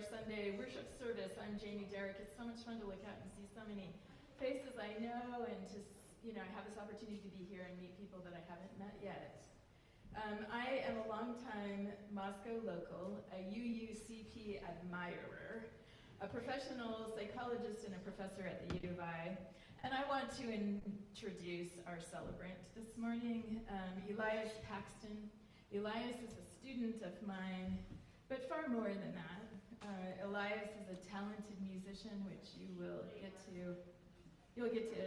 Sunday worship service. I'm Jamie Derrick. It's so much fun to look out and see so many faces I know, and to have this opportunity to be here and meet people that I haven't met yet. I am a longtime Moscow local, a UUCP admirer, a professional psychologist and a professor at the U of I, and I want to introduce our celebrant this morning, Elias Paxton. Elias is a student of mine, but far more than that. Elias is a talented musician, which you'll get to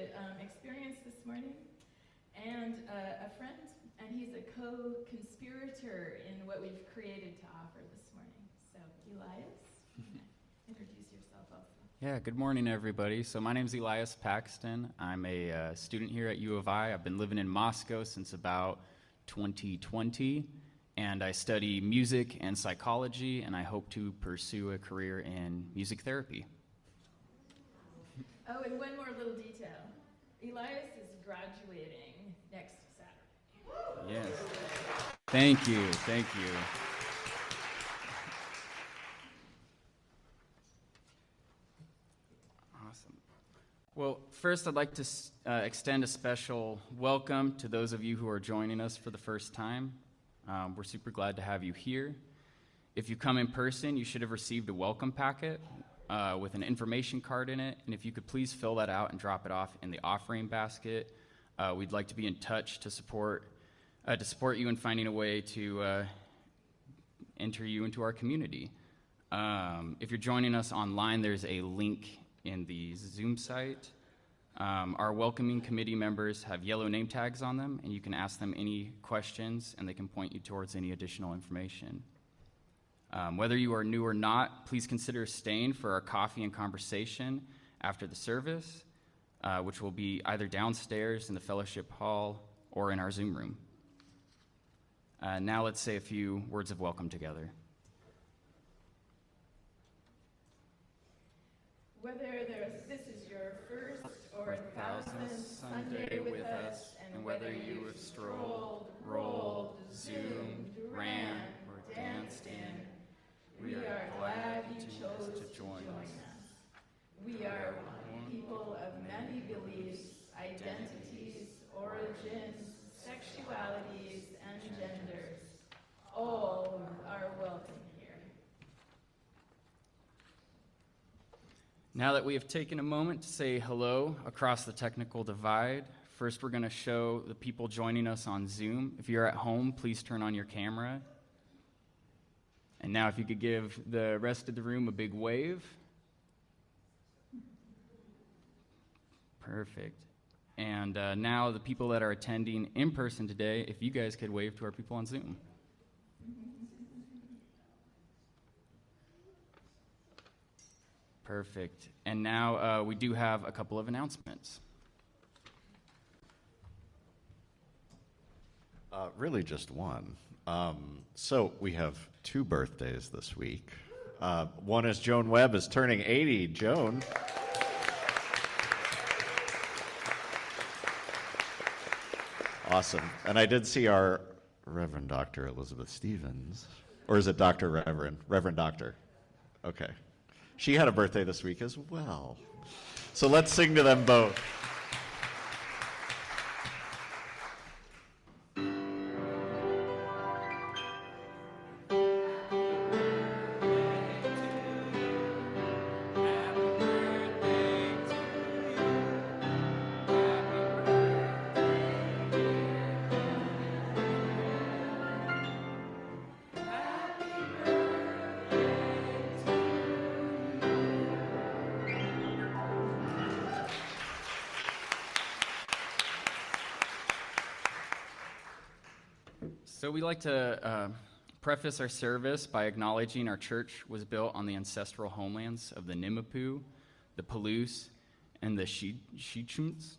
experience this morning, and a friend, and he's a co-conspirator in what we've created to offer this morning. So, Elias, introduce yourself also. Yeah, good morning, everybody. So my name is Elias Paxton. I'm a student here at U of I. I've been living in Moscow since about 2020, and I study music and psychology, and I hope to pursue a career in music therapy. Oh, and one more little detail. Elias is graduating next Saturday. Yes. Thank you. Thank you. Awesome. Well, first I'd like to extend a special welcome to those of you who are joining us for the first time. We're super glad to have you here. If you come in person, you should have received a welcome packet with an information card in it, and if you could please fill that out and drop it off in the offering basket. We'd like to be in touch to support you in finding a way to enter you into our community. If you're joining us online, there's a link in the Zoom site. Our welcoming committee members have yellow name tags on them, and you can ask them any questions, and they can point you towards any additional information. Whether you are new or not, please consider staying for our coffee and conversation after the service, which will be either downstairs in the fellowship hall or in our Zoom room. Now let's say a few words of welcome together. Whether this is your first or 1000th Sunday with us, and whether you have strolled, rolled, zoomed, ran, or danced in, we are glad you chose to join us. We are one people of many beliefs, identities, origins, sexualities, and genders. All are welcome here. Now that we have taken a moment to say hello across the technical divide, first we're going to show the people joining us on Zoom. If you're at home, please turn on your camera. And now if you could give the rest of the room a big wave. Perfect. And now the people that are attending in person today, if you guys could wave to our people on Zoom. Perfect. And now we do have a couple of announcements. Really just one. So we have 2 birthdays this week. One is Joan Webb is turning 80. Joan. Awesome. And I did see our Reverend Dr. Elizabeth Stevens. Or is it Dr. Reverend? Reverend Doctor. Okay. She had a birthday this week as well. So let's sing to them both. So we like to preface our service by acknowledging our church was built on the ancestral homelands of the Nimiipuu, the Palouse, and the Shichuns.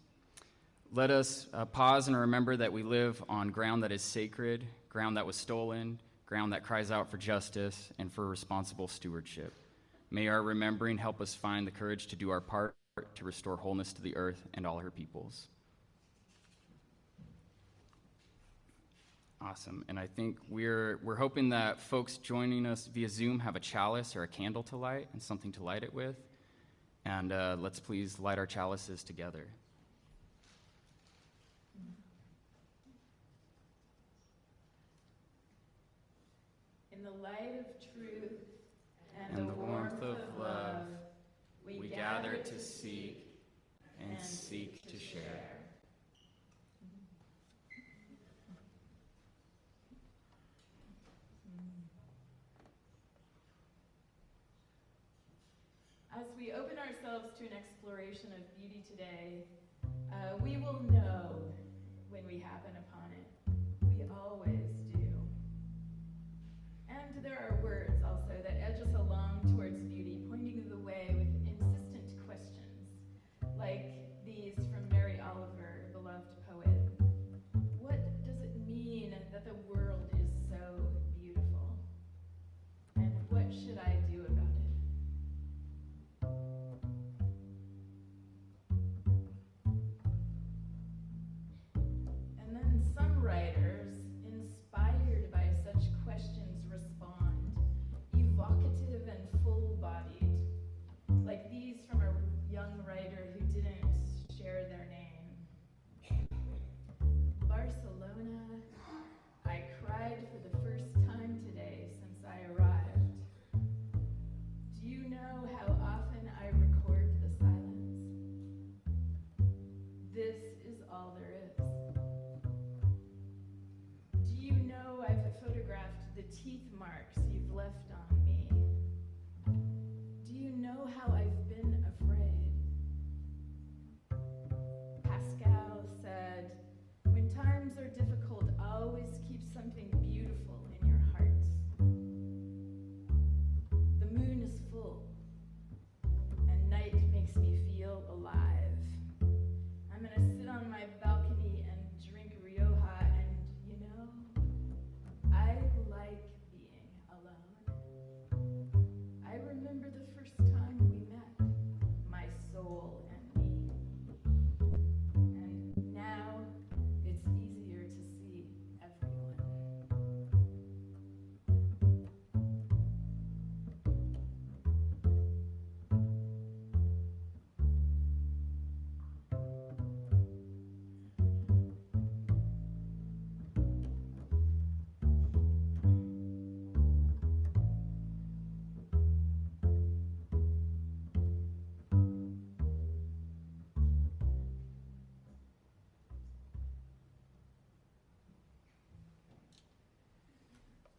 Let us pause and remember that we live on ground that is sacred, ground that was stolen, ground that cries out for justice and for responsible stewardship. May our remembering help us find the courage to do our part to restore wholeness to the earth and all her peoples. Awesome. And I think we're hoping that folks joining us via Zoom have a chalice or a candle to light and something to light it with. And let's please light our chalices together. In the light of truth And the warmth of love, we gather to seek and seek to share. As we open ourselves to an exploration of beauty today, we will know when we happen upon it. We always do. And there are words also that edge us along towards beauty, pointing the way with insistent questions, like these from Mary Oliver, beloved poet. What does it mean that the world is so beautiful? And what should I do about it? And then some writers, inspired by such questions, respond, evocative and full-bodied, like these from a young writer who didn't share their name. Barcelona, I cried for the first time today since I arrived. Do you know how often I record the silence? This is all there is. Do you know I've photographed the teeth marks you've left on me? Do you know how I've been afraid? Pascal said, when times are difficult, always keep something beautiful in your heart. The moon is full, and night makes me feel alive. I'm gonna sit on my balcony and drink Rioja, and you know, I like being alone. I remember the first time we met, my soul and me. And now it's easier to see everyone.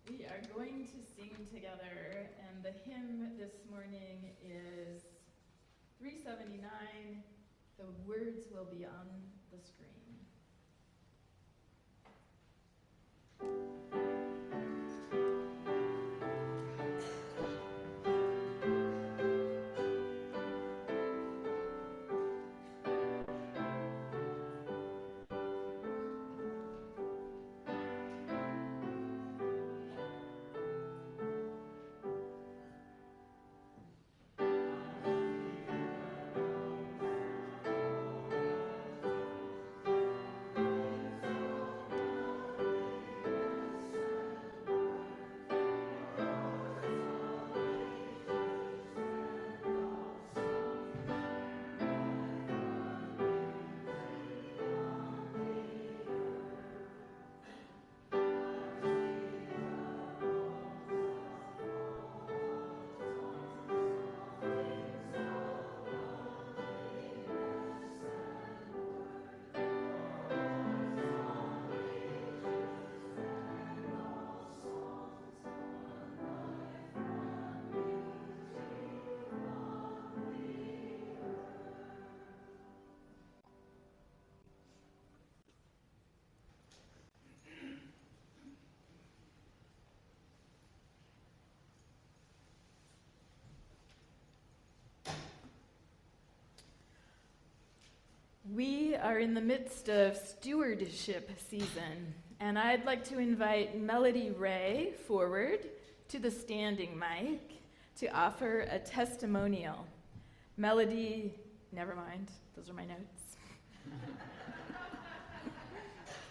We are going to sing together, and the hymn this morning is 379. The words will be on the screen. We are in the midst of stewardship season, and I'd like to invite Melody Ray forward to the standing mic to offer a testimonial. Melody, never mind, those are my notes.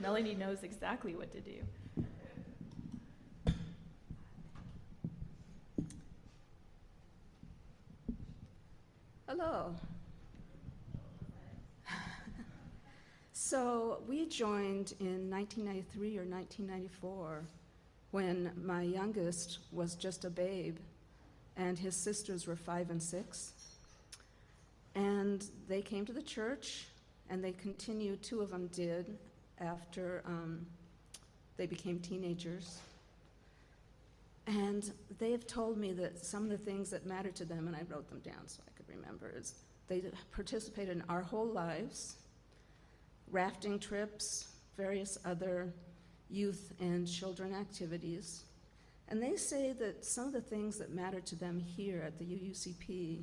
Melanie knows exactly what to do. Hello. So we joined in 1993 or 1994 when my youngest was just a babe and his sisters were 5 and 6. And they came to the church and they continued, 2 of them did, after they became teenagers. And they have told me that some of the things that mattered to them, and I wrote them down so I could remember, is they participated in our whole lives, rafting trips, various other youth and children activities. And they say that some of the things that mattered to them here at the UUCP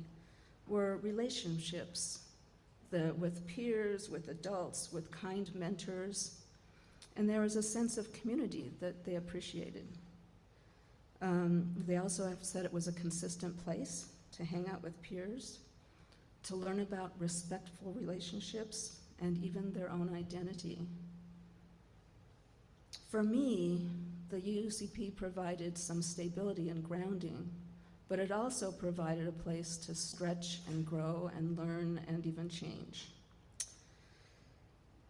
were relationships with peers, with adults, with kind mentors, and there was a sense of community that they appreciated. They also have said it was a consistent place to hang out with peers, to learn about respectful relationships, and even their own identity. For me, the UUCP provided some stability and grounding, but it also provided a place to stretch and grow and learn and even change.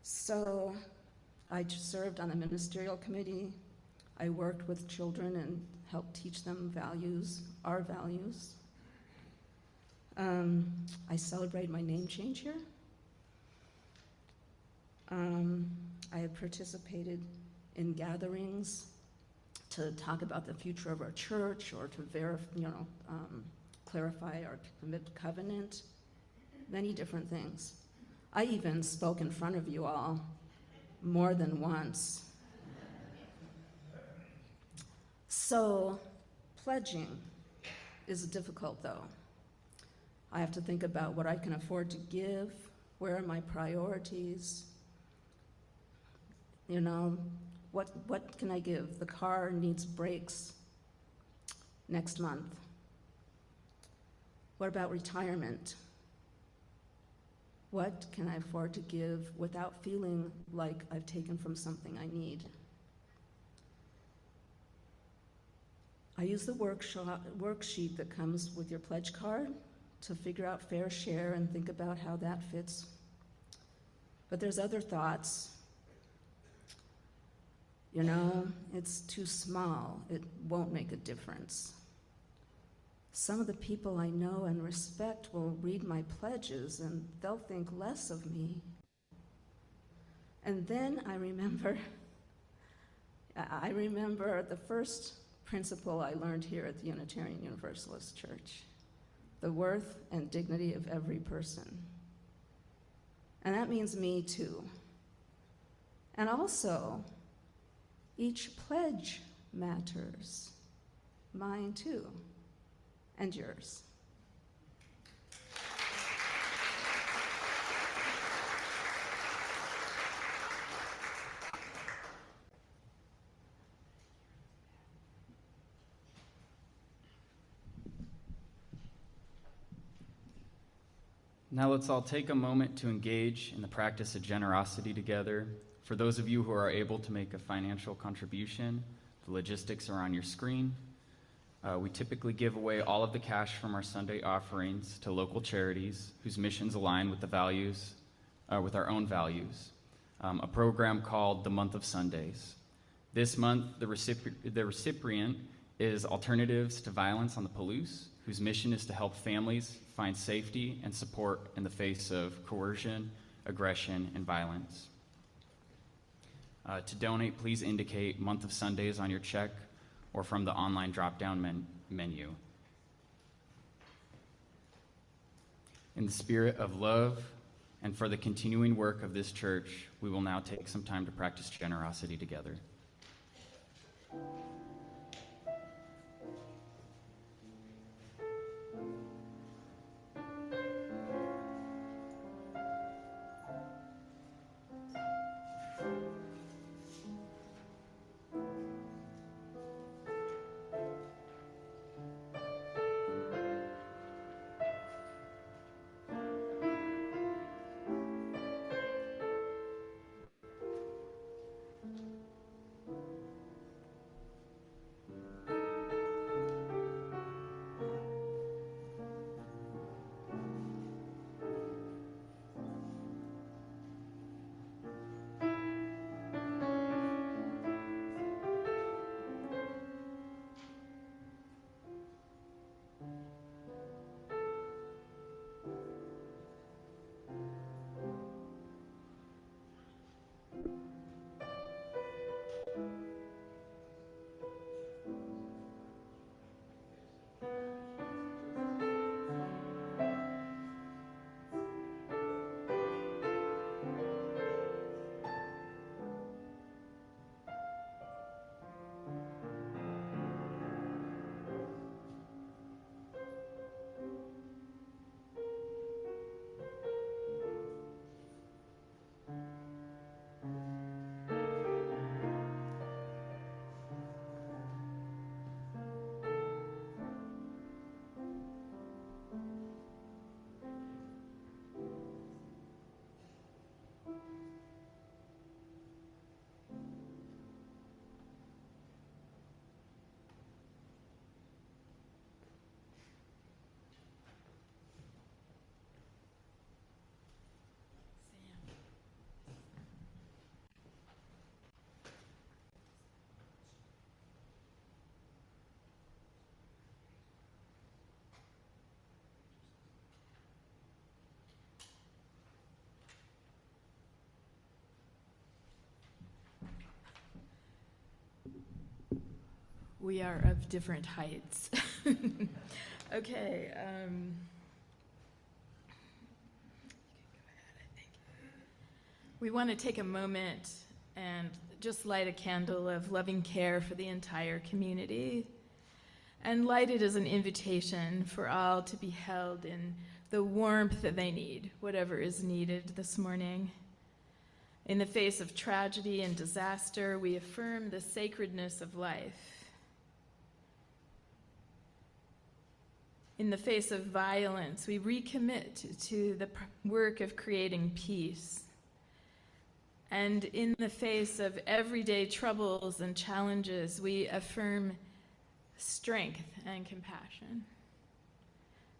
So I served on the ministerial committee. I worked with children and helped teach them values, our values. I celebrate my name change here. I have participated in gatherings to talk about the future of our church or to clarify our covenant, many different things. I even spoke in front of you all more than once. So, pledging is difficult though. I have to think about what I can afford to give, where are my priorities, what can I give? The car needs brakes next month. What about retirement? What can I afford to give without feeling like I've taken from something I need? I use the worksheet that comes with your pledge card to figure out fair share and think about how that fits. But there's other thoughts. It's too small. It won't make a difference. Some of the people I know and respect will read my pledges and they'll think less of me. And then I remember the first principle I learned here at the Unitarian Universalist Church: the worth and dignity of every person. And that means me too. And also, each pledge matters. Mine too, and yours. Now let's all take a moment to engage in the practice of generosity together. For those of you who are able to make a financial contribution, the logistics are on your screen. We typically give away all of the cash from our Sunday offerings to local charities whose missions align with with our own values. A program called the Month of Sundays. This month, the recipient is Alternatives to Violence on the Palouse, whose mission is to help families find safety and support in the face of coercion, aggression, and violence. To donate, please indicate Month of Sundays on your check or from the online drop-down menu. In the spirit of love and for the continuing work of this church, we will now take some time to practice generosity together. We are of different heights. Okay. We want to take a moment and just light a candle of loving care for the entire community, and light it as an invitation for all to be held in the warmth that they need, whatever is needed this morning. In the face of tragedy and disaster, we affirm the sacredness of life. In the face of violence, we recommit to the work of creating peace. And in the face of everyday troubles and challenges, we affirm strength and compassion.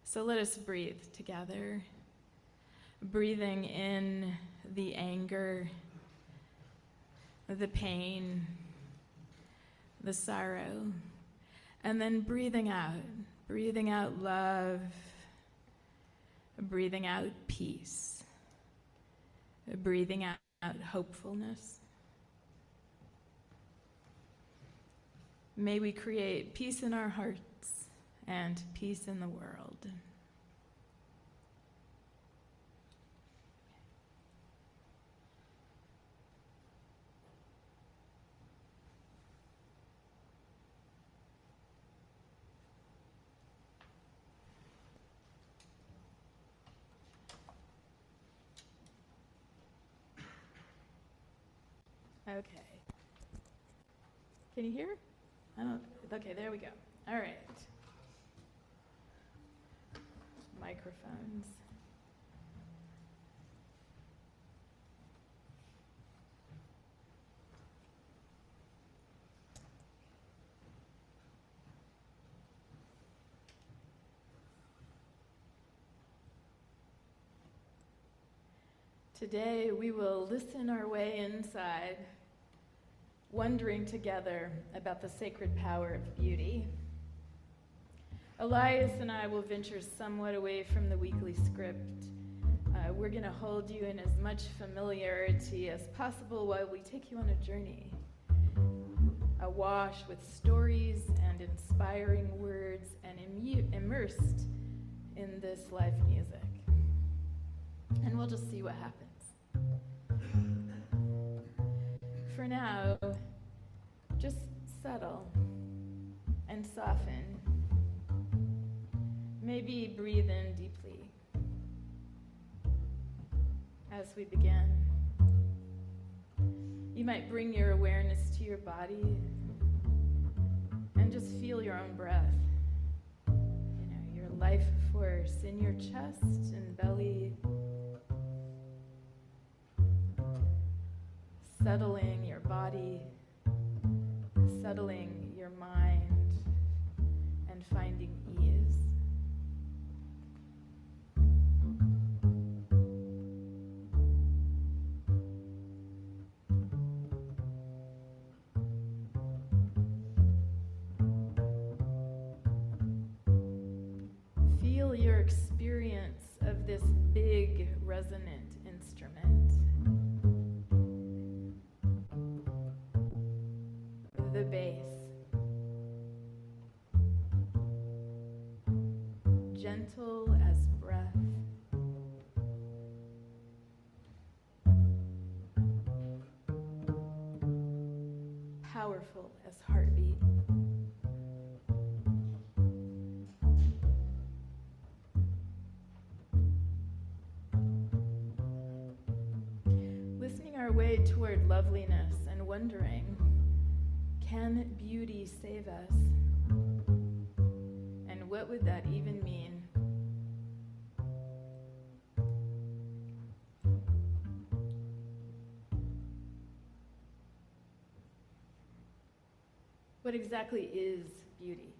So let us breathe together, breathing in the anger, the pain, the sorrow, and then breathing out love, breathing out peace, breathing out hopefulness. May we create peace in our hearts and peace in the world. Okay. Can you hear? Okay, there we go. All right. Microphones. Today we will listen our way inside, wondering together about the sacred power of beauty. Elias and I will venture somewhat away from the weekly script. We're going to hold you in as much familiarity as possible while we take you on a journey, awash with stories and inspiring words, and immersed in this live music. And we'll just see what happens. For now, just settle and soften. Maybe breathe in deeply as we begin. You might bring your awareness to your body and just feel your own breath. Your life force in your chest and belly. Settling your body, settling your mind, and finding ease. Feel your experience of this big resonant instrument. The bass. Gentle as breath. Powerful as heartbeat. Listening our way toward loveliness and wondering, can beauty save us? And what would that even mean? What exactly is beauty?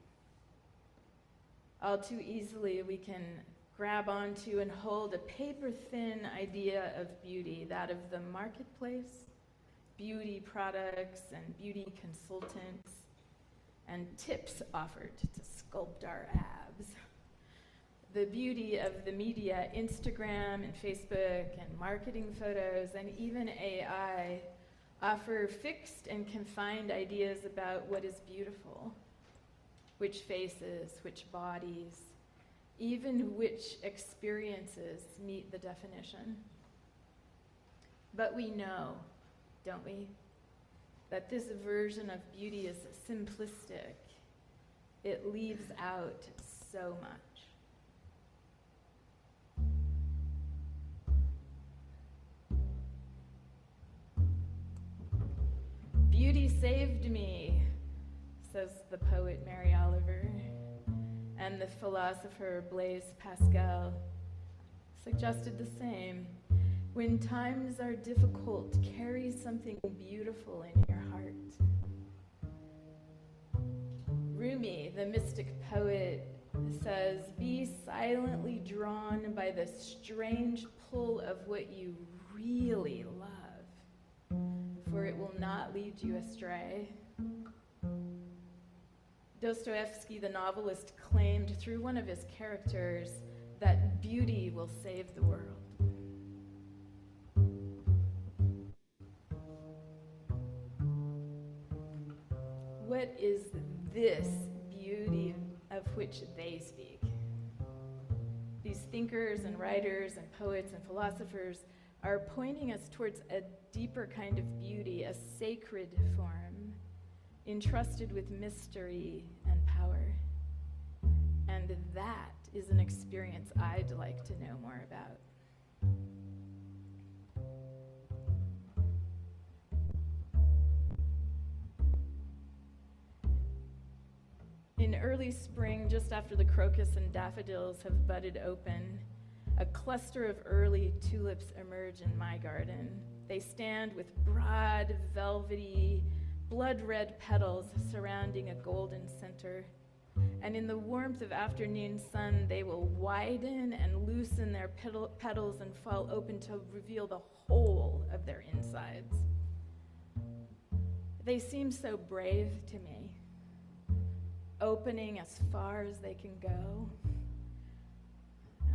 All too easily we can grab onto and hold a paper-thin idea of beauty, that of the marketplace, beauty products and beauty consultants, and tips offered to sculpt our abs. The beauty of the media, Instagram and Facebook and marketing photos and even AI offer fixed and confined ideas about what is beautiful, which faces, which bodies, even which experiences meet the definition. But we know, don't we, that this version of beauty is simplistic. It leaves out so much. Beauty saved me, says the poet Mary Oliver, and the philosopher Blaise Pascal suggested the same. When times are difficult, carry something beautiful in your heart. Rumi, the mystic poet, says, be silently drawn by the strange pull of what you really love, for it will not lead you astray. Dostoevsky, the novelist, claimed through one of his characters that beauty will save the world. What is this beauty of which they speak? These thinkers and writers and poets and philosophers are pointing us towards a deeper kind of beauty, a sacred form, entrusted with mystery and power. And that is an experience I'd like to know more about. In early spring, just after the crocus and daffodils have budded open, a cluster of early tulips emerge in my garden. They stand with broad, velvety, blood-red petals surrounding a golden center. And in the warmth of afternoon sun, they will widen and loosen their petals and fall open to reveal the whole of their insides. They seem so brave to me, opening as far as they can go.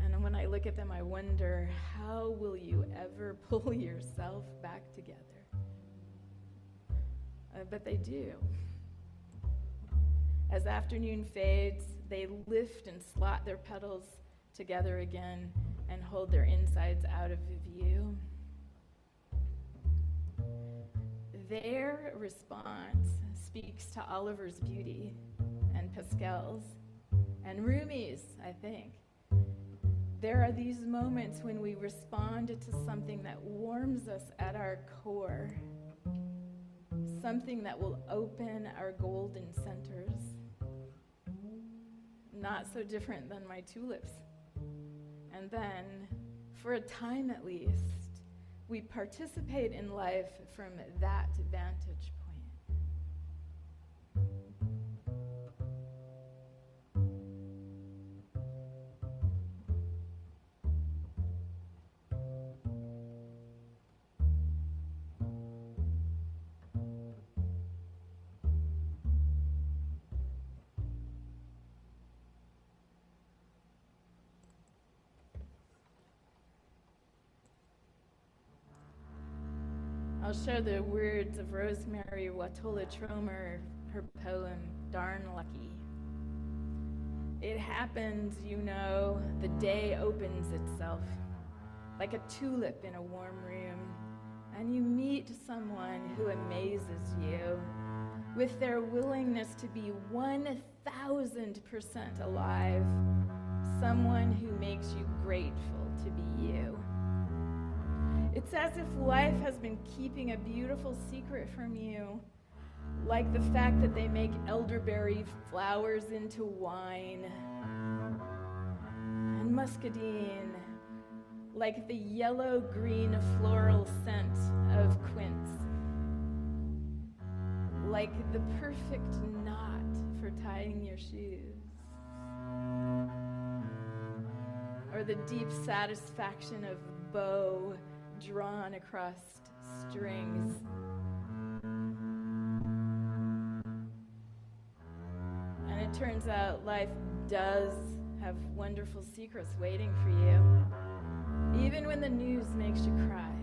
And when I look at them, I wonder, how will you ever pull yourself back together? But they do. As afternoon fades, they lift and slot their petals together again and hold their insides out of view. Their response speaks to Oliver's beauty and Pascal's and Rumi's, I think. There are these moments when we respond to something that warms us at our core, something that will open our golden centers. Not so different than my tulips. And then, for a time at least, we participate in life from that vantage point. I'll share the words of Rosemary Watola Tromer, her poem, Darn Lucky. It happens, you know, the day opens itself, like a tulip in a warm room, and you meet someone who amazes you with their willingness to be 1,000% alive, someone who makes you grateful to be you. It's as if life has been keeping a beautiful secret from you, like the fact that they make elderberry flowers into wine, and muscadine, like the yellow-green floral scent of quince, like the perfect knot for tying your shoes, or the deep satisfaction of bow drawn across strings. And it turns out life does have wonderful secrets waiting for you. Even when the news makes you cry,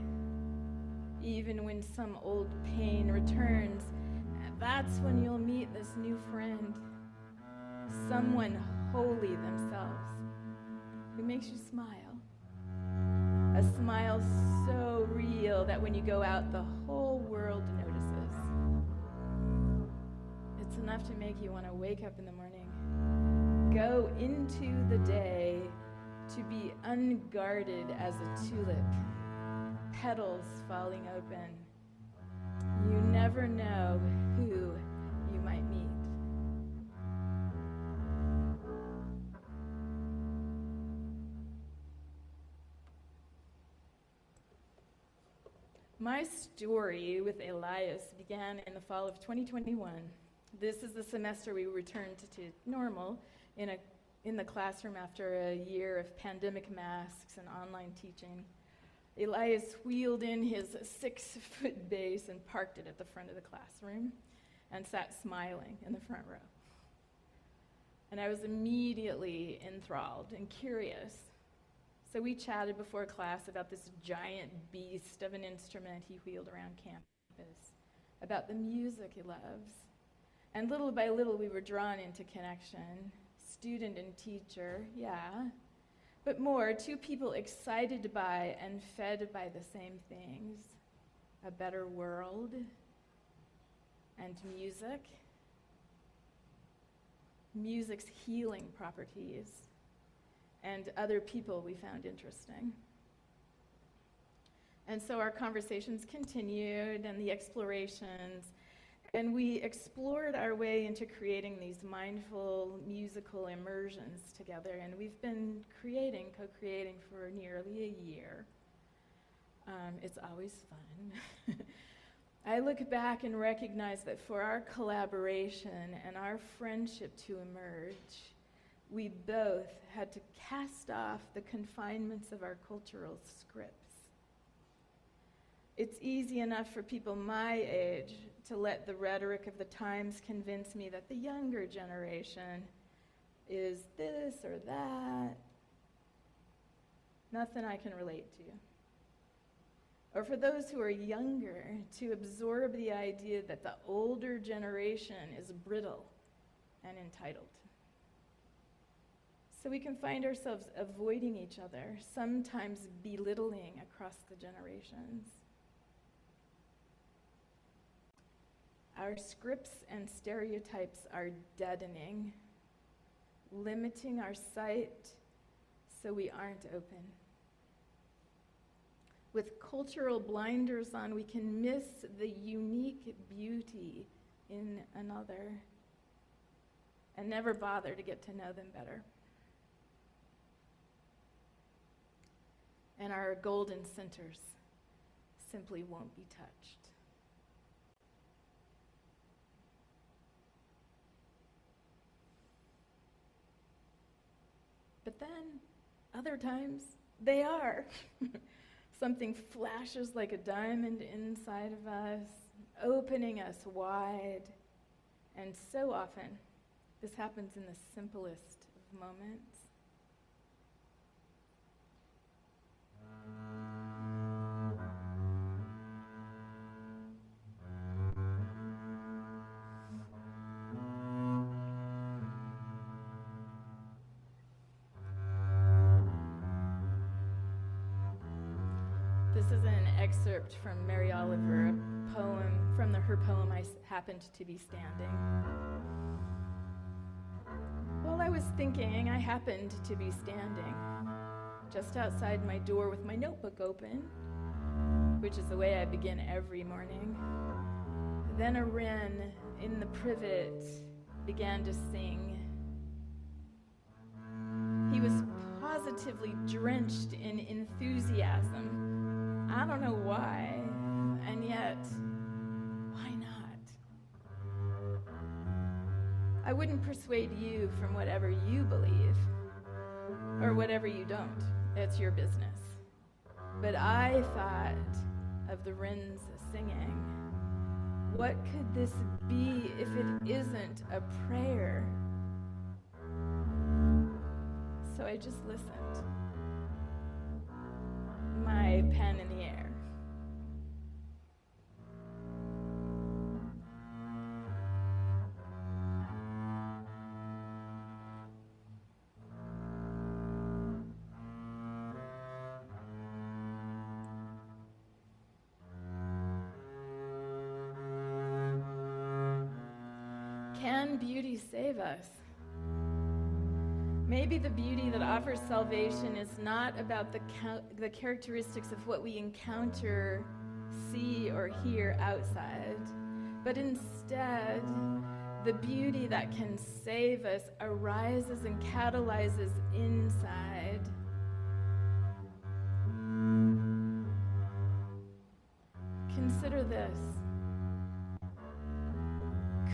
even when some old pain returns, that's when you'll meet this new friend. someone holy themselves, who makes you smile. A smile so real that when you go out, the whole world notices. It's enough to make you want to wake up in the morning, go into the day to be unguarded as a tulip, petals falling open. You never know who you might meet. My story with Elias began in the fall of 2021. This is the semester we returned to normal in the classroom after a year of pandemic masks and online teaching. Elias wheeled in his 6-foot bass and parked it at the front of the classroom and sat smiling in the front row. And I was immediately enthralled and curious. So we chatted before class about this giant beast of an instrument he wheeled around campus, about the music he loves. And little by little, we were drawn into connection, student and teacher, yeah, but more, two people excited by and fed by the same things, a better world and music, music's healing properties, and other people we found interesting. And so our conversations continued and the explorations, and we explored our way into creating these mindful musical immersions together, and we've been co-creating for nearly a year. It's always fun. I look back and recognize that for our collaboration and our friendship to emerge, we both had to cast off the confinements of our cultural scripts. It's easy enough for people my age to let the rhetoric of the times convince me that the younger generation is this or that. Nothing I can relate to. Or for those who are younger to absorb the idea that the older generation is brittle and entitled. So we can find ourselves avoiding each other, sometimes belittling across the generations. Our scripts and stereotypes are deadening, limiting our sight so we aren't open. With cultural blinders on, we can miss the unique beauty in another and never bother to get to know them better. And our golden centers simply won't be touched. But then, other times, they are. Something flashes like a diamond inside of us, opening us wide. And so often, this happens in the simplest of moments. This is an excerpt from Mary Oliver, a poem from her poem, I Happened to Be Standing. While I was thinking, I happened to be standing just outside my door with my notebook open, which is the way I begin every morning. Then a wren in the privet began to sing. He was positively drenched in enthusiasm. I don't know why, and yet, why not? I wouldn't persuade you from whatever you believe, or whatever you don't. It's your business. But I thought of the wrens singing. What could this be if it isn't a prayer? So I just listened. My pen in the air. Can beauty save us? Maybe the beauty that offers salvation is not about the characteristics of what we encounter, see, or hear outside, but instead, the beauty that can save us arises and catalyzes inside. Consider this.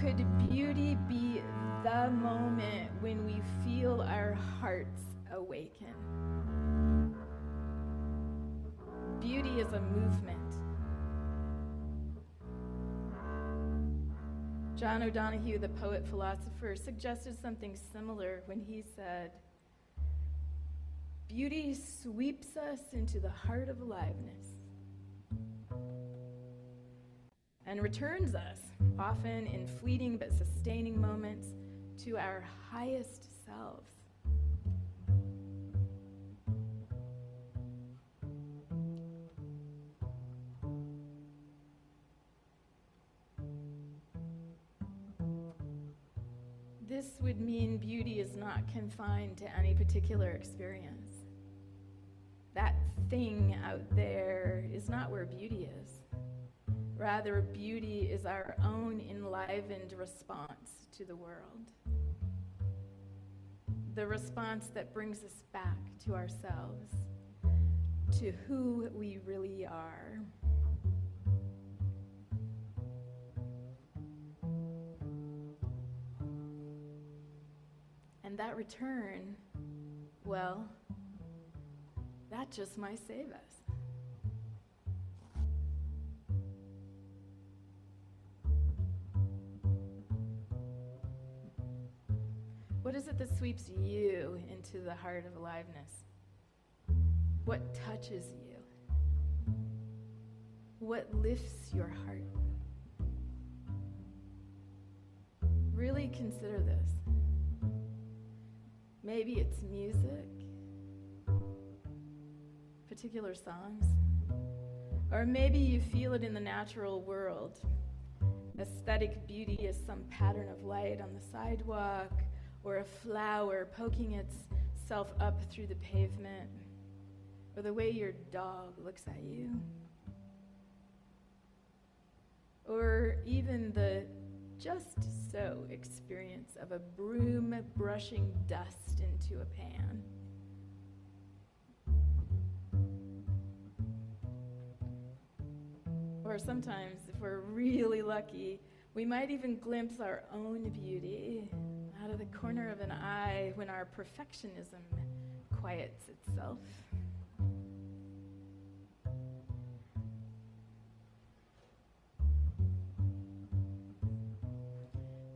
Could beauty be the moment when we feel our hearts awaken? Beauty is a movement. John O'Donohue, the poet-philosopher, suggested something similar when he said, "Beauty sweeps us into the heart of aliveness and returns us, often in fleeting but sustaining moments, to our highest selves." This would mean beauty is not confined to any particular experience. That thing out there is not where beauty is. Rather, beauty is our own enlivened response to the world. The response that brings us back to ourselves, to who we really are. And that return, well, that just might save us. What is it that sweeps you into the heart of aliveness? What touches you? What lifts your heart? Really consider this. Maybe it's music, particular songs, or maybe you feel it in the natural world. Aesthetic beauty is some pattern of light on the sidewalk, or a flower poking itself up through the pavement, or the way your dog looks at you, or even the just so experience of a broom brushing dust into a pan. Or sometimes, if we're really lucky, we might even glimpse our own beauty out of the corner of an eye when our perfectionism quiets itself.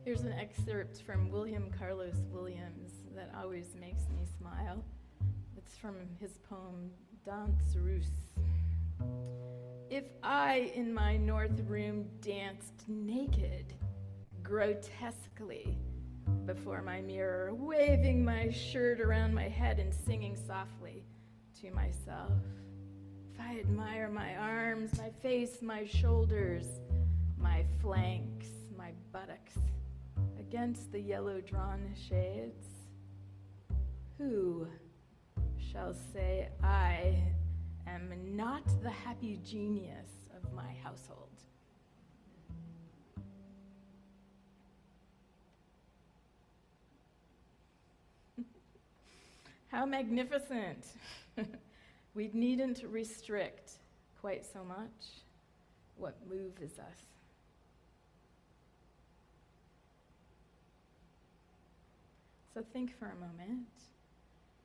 Here's an excerpt from William Carlos Williams that always makes me smile. It's from his poem, Danse Russe. If I in my north room danced naked, grotesquely, before my mirror, waving my shirt around my head and singing softly to myself, if I admire my arms, my face, my shoulders, my flanks, my buttocks, against the yellow-drawn shades, who shall say I am not the happy genius of my household? How magnificent. We needn't restrict quite so much what moves us. So think for a moment.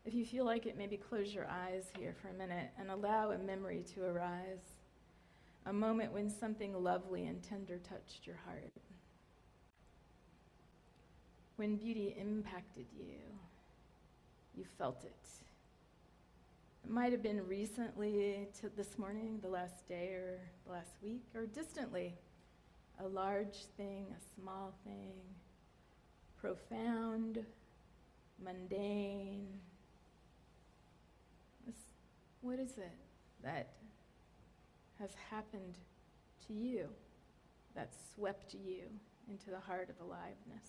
If you feel like it, maybe close your eyes here for a minute and allow a memory to arise. A moment when something lovely and tender touched your heart. When beauty impacted you, you felt it. It might have been recently, to this morning, the last day, or the last week, or distantly. A large thing, a small thing, profound, mundane. What is it that has happened to you, that swept you into the heart of aliveness.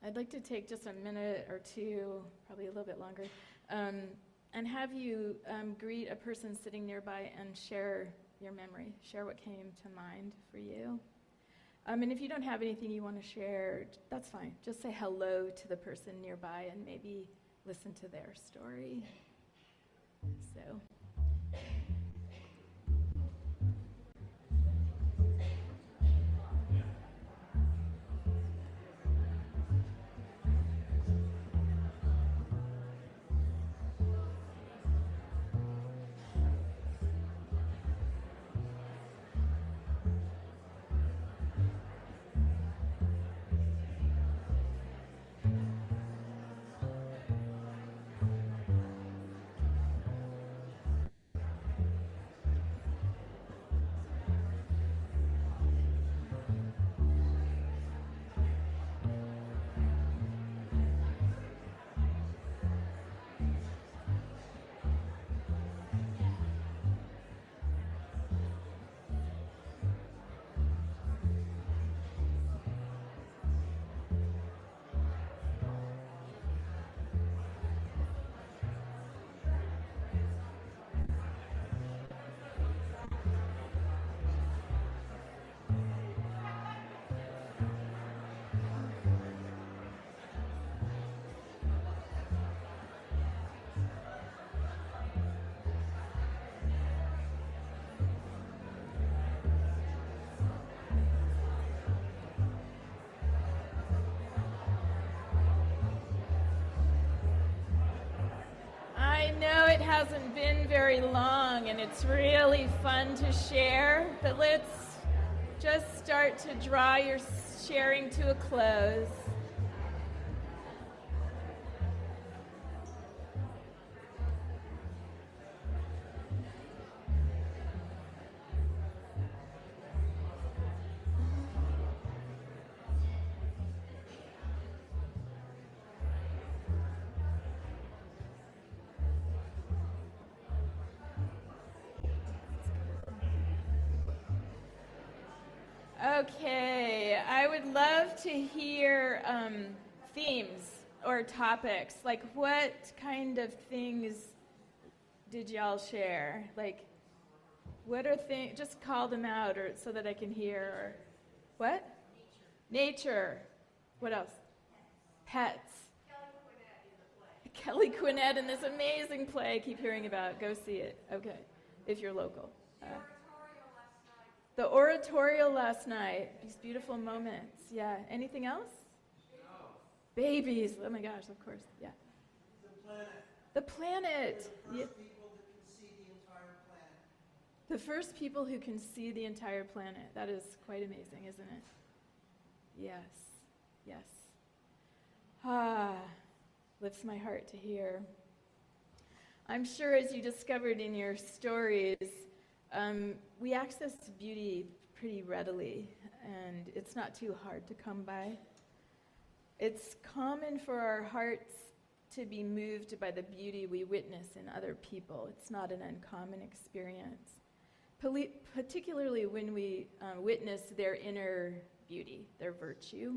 I'd like to take just a minute or two, probably a little bit longer, and have you greet a person sitting nearby and share your memory, share what came to mind for you. And if you don't have anything you want to share, that's fine. Just say hello to the person nearby and maybe listen to their story. So. I know it hasn't been very long and it's really fun to share, but let's just start to draw your sharing to a close. Okay, I would love to hear themes or topics. Like, what kind of things did y'all share? Like, what are things? Just call them out, or so that I can hear. Or what? Nature. What else? Pets. Kelly Quinnett in this amazing play I keep hearing about. Go see it. Okay, if you're local. The oratorio last night. These beautiful moments. Yeah. Anything else? No. Babies. Oh my gosh, of course. Yeah. The planet. The first people that can see the entire planet. The first people who can see the entire planet. That is quite amazing, isn't it? Yes. Yes. Lifts my heart to hear. I'm sure, as you discovered in your stories, we access beauty pretty readily, and it's not too hard to come by. It's common for our hearts to be moved by the beauty we witness in other people. It's not an uncommon experience, particularly when we witness their inner beauty, their virtue.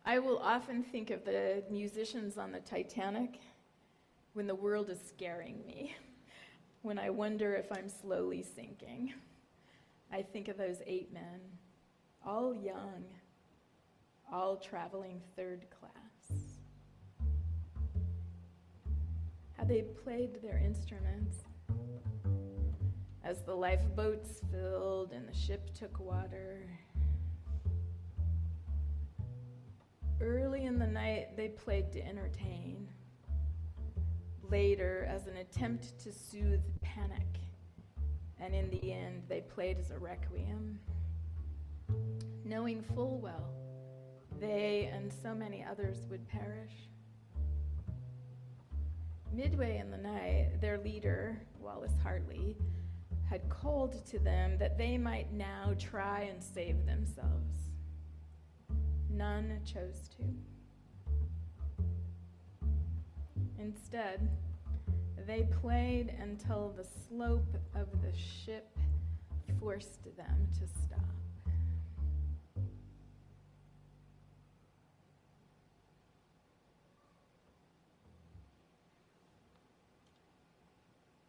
I will often think of the musicians on the Titanic when the world is scaring me. When I wonder if I'm slowly sinking. I think of those 8 men, all young, all traveling third class. How they played their instruments as the lifeboats filled and the ship took water. Early in the night, they played to entertain. Later, as an attempt to soothe panic, and in the end, they played as a requiem, knowing full well they and so many others would perish. Midway in the night, their leader, Wallace Hartley, had called to them that they might now try and save themselves. None chose to. Instead, They played until the slope of the ship forced them to stop.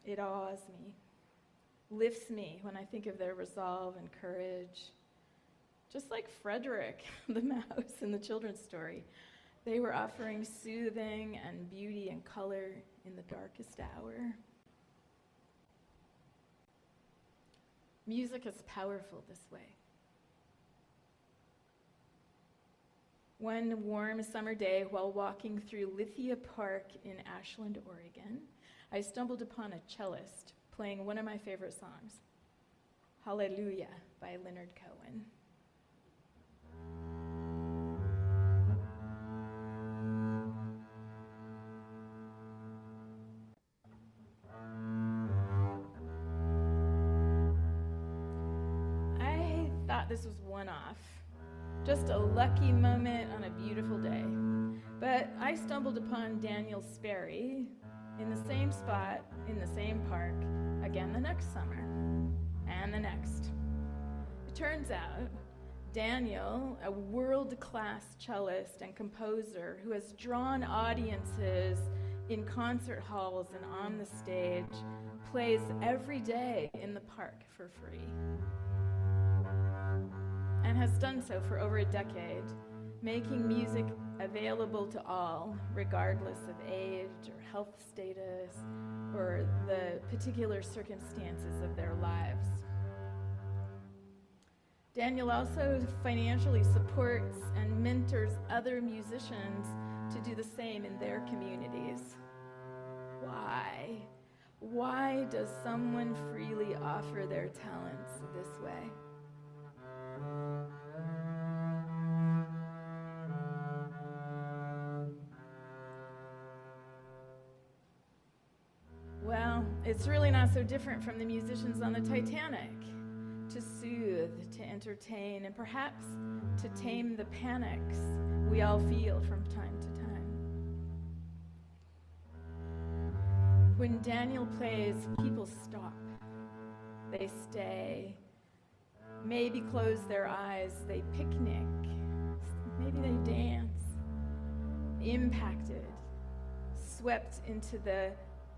It awes me, lifts me when I think of their resolve and courage. Just like Frederick, the mouse in the children's story, they were offering soothing and beauty and color in the darkest hour. Music is powerful this way. One warm summer day, while walking through Lithia Park in Ashland, Oregon, I stumbled upon a cellist playing one of my favorite songs, Hallelujah by Leonard Cohen. I thought this was one-off, just a lucky moment on a beautiful day. But I stumbled upon Daniel Sperry in the same spot, in the same park, again the next summer, and the next. It turns out Daniel, a world-class cellist and composer who has drawn audiences in concert halls and on the stage, plays every day in the park for free, and has done so for over a decade, making music available to all, regardless of age or health status or the particular circumstances of their lives. Daniel also financially supports and mentors other musicians to do the same in their communities. Why? Why does someone freely offer their talents this way? Well, it's really not so different from the musicians on the Titanic. To soothe, to entertain, and perhaps to tame the panics we all feel from time to time. When Daniel plays, people stop. They stay. Maybe close their eyes. They picnic. Maybe they dance. Impacted, swept into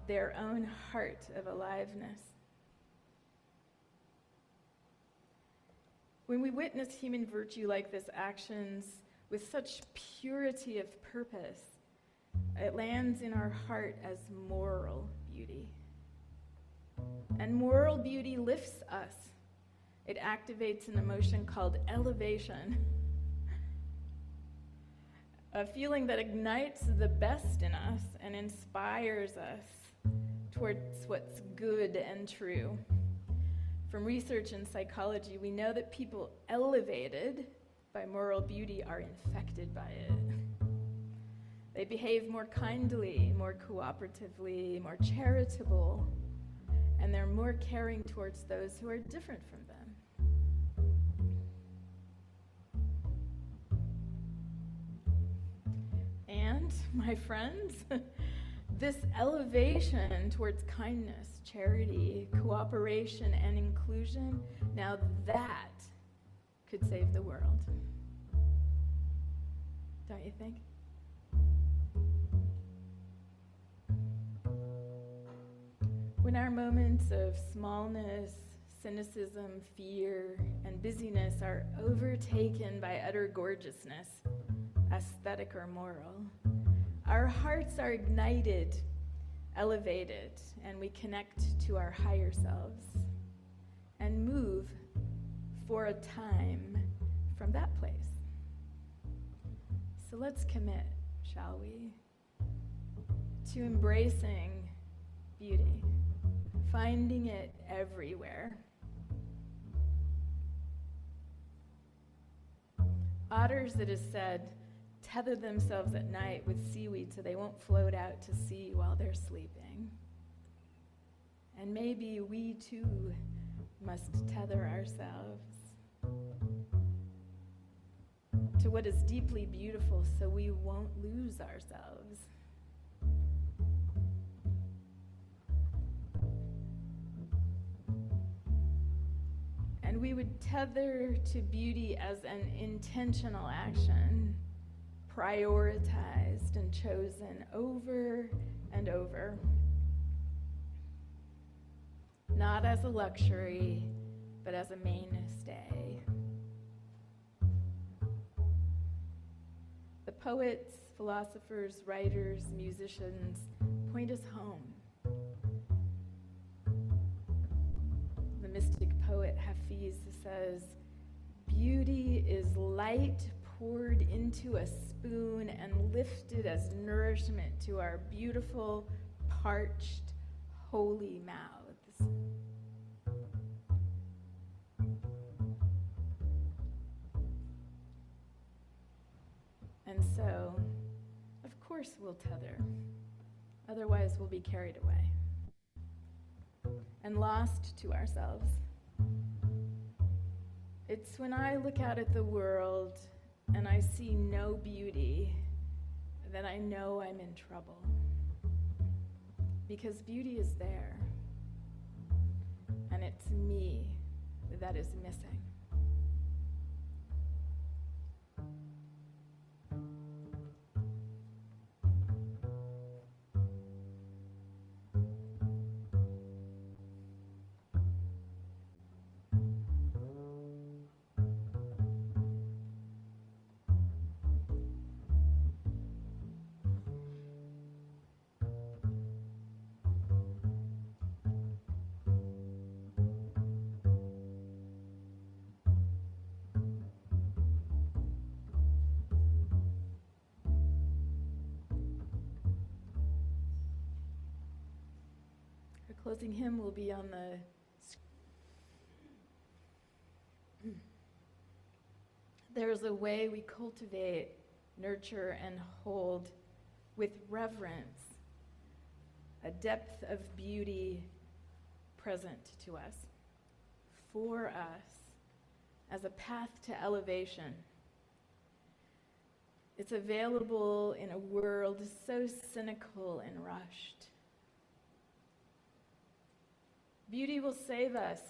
their own heart of aliveness. When we witness human virtue like this, actions with such purity of purpose, it lands in our heart as moral beauty. And moral beauty lifts us. It activates an emotion called elevation, a feeling that ignites the best in us and inspires us towards what's good and true. From research in psychology, we know that people elevated by moral beauty are infected by it. They behave more kindly, more cooperatively, more charitable, and they're more caring towards those who are different from them. And, my friends, this elevation towards kindness, charity, cooperation, and inclusion, now that could save the world. Don't you think? When our moments of smallness, cynicism, fear, and busyness are overtaken by utter gorgeousness, aesthetic or moral, our hearts are ignited, elevated, and we connect to our higher selves and move for a time from that place. So let's commit, shall we, to embracing beauty, finding it everywhere. Otters, it is said, tether themselves at night with seaweed so they won't float out to sea while they're sleeping. And maybe we too must tether ourselves to what is deeply beautiful so we won't lose ourselves. and we would tether to beauty as an intentional action, prioritized and chosen over and over, not as a luxury, but as a mainstay. The poets, philosophers, writers, musicians point us home. The mystic poet Hafiz says, "Beauty is light poured into a spoon and lifted as nourishment to our beautiful, parched, holy mouths." And so, of course we'll tether. Otherwise we'll be carried away and lost to ourselves. It's when I look out at the world and I see no beauty that I know I'm in trouble. Because beauty is there, and it's me that is missing. Our closing hymn will be on the screen. There's a way we cultivate, nurture, and hold with reverence a depth of beauty present to us, for us, as a path to elevation. It's available in a world so cynical and rushed. Beauty will save us,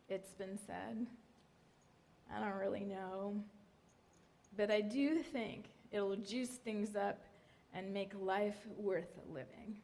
it's been said. I don't really know. But I do think it'll juice things up and make life worth living.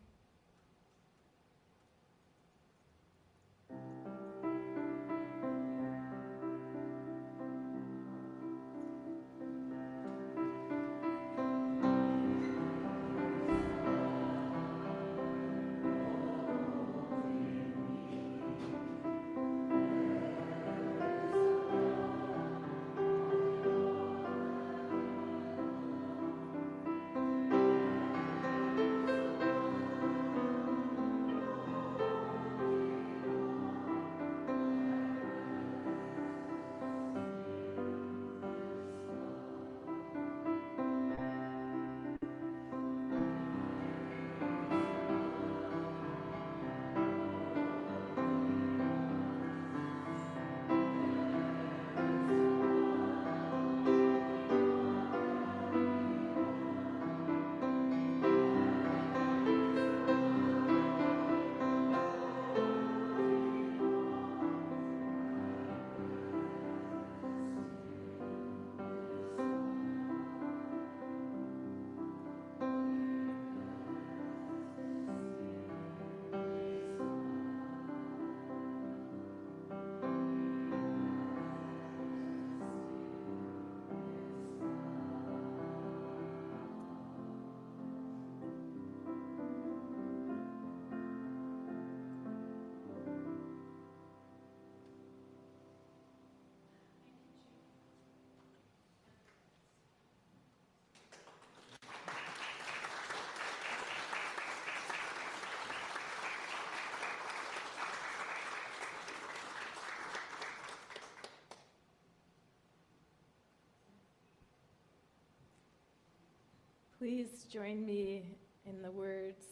Please join me in the words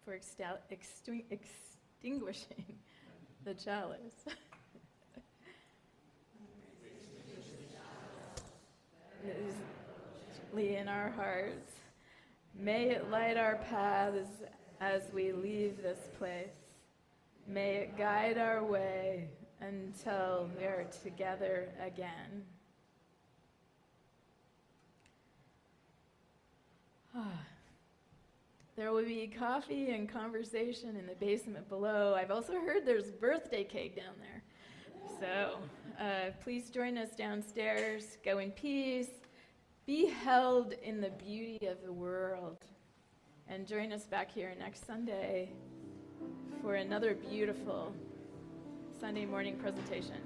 for extinguishing the chalice. In our hearts, may it light our paths as we leave this place. May it guide our way until we're together again. There will be coffee and conversation in the basement below. I've also heard there's birthday cake down there. So please join us downstairs. Go in peace. Be held in the beauty of the world. And join us back here next Sunday for another beautiful Sunday morning presentation.